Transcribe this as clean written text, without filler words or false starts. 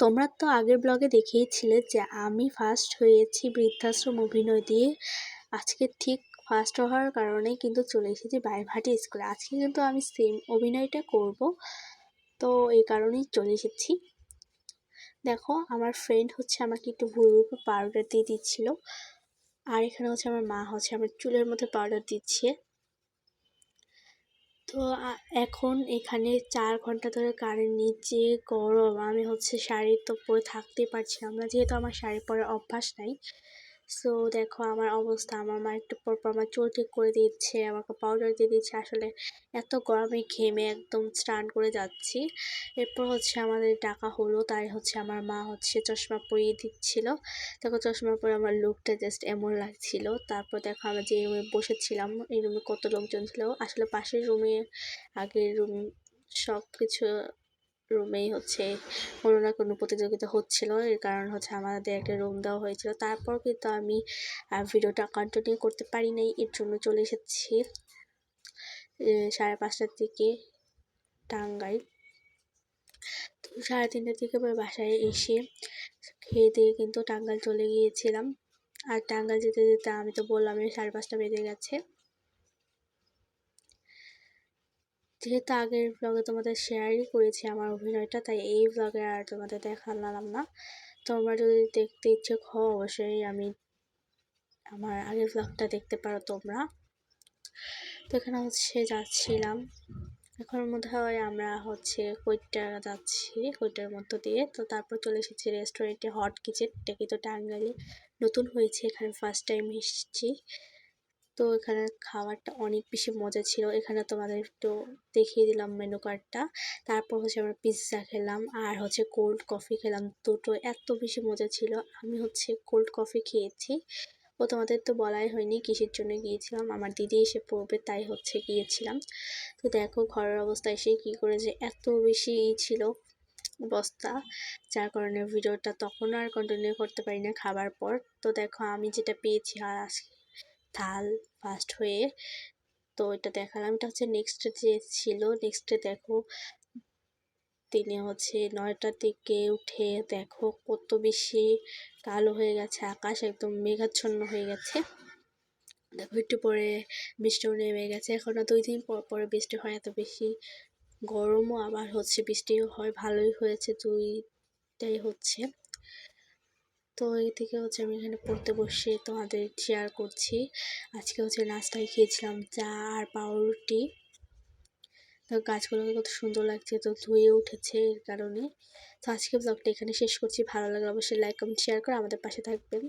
তোমরা তো আগের ব্লগে দেখেইছিলে যে আমি ফার্স্ট হয়েছি বৃদ্ধাশ্রম অভিনয় দিয়ে। আজকে ঠিক ফার্স্ট হওয়ার কারণে কিন্তু চলে এসেছি বাইরভাটি স্কুলে। আজকে কিন্তু আমি সেম অভিনয়টা করব, তো এই কারণেই চলে এসেছি। দেখো আমার ফ্রেন্ড হচ্ছে আমাকে একটু ভুরুর উপর পাউডার দিয়ে দিচ্ছিল, আর এখানে হচ্ছে আমার মা হচ্ছে আমার চুলের মধ্যে পাউডার দিচ্ছে। তো এখন এখানে 4 ঘন্টা ধরে কারেন্ট নেই, যে গরম। আমি হচ্ছে শাড়ি তো পরে থাকতেই পারছি না, যেহেতু আমার শাড়ি পরার অভ্যাস নাই। সো দেখো আমার অবস্থা, আমার মা একটু পর পর আমার চুল ঠিক করে দিচ্ছে, আমাকে পাউডার দিয়ে দিচ্ছে। আসলে এত গরমে ঘেমে একদম স্নান করে যাচ্ছি। এরপর হচ্ছে আমাদের ডাকা হলো, তাই হচ্ছে আমার মা হচ্ছে চশমা পরিয়ে দিচ্ছিল। দেখো চশমা পরে আমার লুকটা জাস্ট এমন লাগছিল। তারপর দেখো আমরা যে রুমে বসেছিলাম, এই রুমে কত লোকজন ছিল। আসলে পাশের রুমে, আগের রুম, সব কিছু রুমেই হচ্ছে কোনো না কোনো প্রতিযোগিতা হচ্ছিল। এর কারণ হচ্ছে আমাদের একটা রুম দেওয়া হয়েছিল। তারপর কিন্তু আমি ভিডিওটা কন্টিনিউ করতে পারি নাই, এর জন্য চলে এসেছি 5:30টার দিকে টাঙ্গাইল। তো 3:30টার দিকে বাসায় এসে খেয়ে দিয়ে কিন্তু টাঙ্গাইল চলে গিয়েছিলাম। আর টাঙ্গাইল যেতে যেতে আমি তো বললাম 5:30টা বেজে গেছে। যেহেতু আগের ব্লগে তোমাদের শেয়ারই করেছি আমার অভিনয়টা, তাই এই ব্লগে আর তোমাদের দেখালাম না। তোমরা যদি দেখতে ইচ্ছুক হও অবশ্যই আমার আগের ব্লগটা দেখতে পারো তোমরা। তো এখানে হচ্ছে যাচ্ছিলাম, এখন মধ্যে হয় আমরা হচ্ছে কৈটা যাচ্ছি, কৈটার মধ্য দিয়ে। তো তারপর চলে এসেছি রেস্টুরেন্টে, হট কিচেন। এটা কিন্তু টাঙ্গাইলে নতুন হয়েছে, এখানে ফার্স্ট টাইম এসেছি। তো এখানে খাবারটা অনেক বেশি মজা ছিল। এখানে তোমাদের একটু দেখিয়ে দিলাম মেনু কার্ডটা। তারপর হচ্ছে আমরা পিৎজা খেলাম আর হচ্ছে কোল্ড কফি খেলাম, দুটো এত বেশি মজা ছিল। আমি হচ্ছে কোল্ড কফি খেয়েছি। ও তোমাদের তো বলাই হয়নি কিসের জন্য গিয়েছিলাম, আমার দিদি এসে পড়বে তাই হচ্ছে গিয়েছিলাম। তো দেখো ঘরের অবস্থা এসে কি করেছে, এত বেশি ছিল অবস্থা, যার কারণে ভিডিওটা তখন আর কন্টিনিউ করতে পারি না খাবার পর। তো দেখো আমি যেটা পেয়েছি থাল ফার্স্ট হয়ে, তো এটা দেখালাম। এটা হচ্ছে নেক্সট যে ছিল, নেক্সটে দেখো তিনি হচ্ছে 9টার দিকে উঠে দেখো কত বেশি কালো হয়ে গেছে আকাশ, একদম মেঘাচ্ছন্ন হয়ে গেছে। দেখো একটু পরে বৃষ্টিও নেমে গেছে। এখনো 2 দিন পর পরে বৃষ্টি হয়, এত বেশি গরমও আবার হচ্ছে বৃষ্টিও হয়, ভালোই হয়েছে, দুইটাই হচ্ছে। তো এই থেকে হচ্ছে আমি এখানে পড়তে বসে তোমাদের শেয়ার করছি। আজকে হচ্ছে নাস্তায় খেয়েছিলাম চা আর পাউরুটি। তো গাছগুলোকে কত সুন্দর লাগছে, তো ধুয়ে উঠেছে এর কারণে। তো আজকে ব্লগটা এখানে শেষ করছি। ভালো লাগলে অবশ্যই লাইক কমেন্ট শেয়ার করে আমাদের পাশে থাকবেন।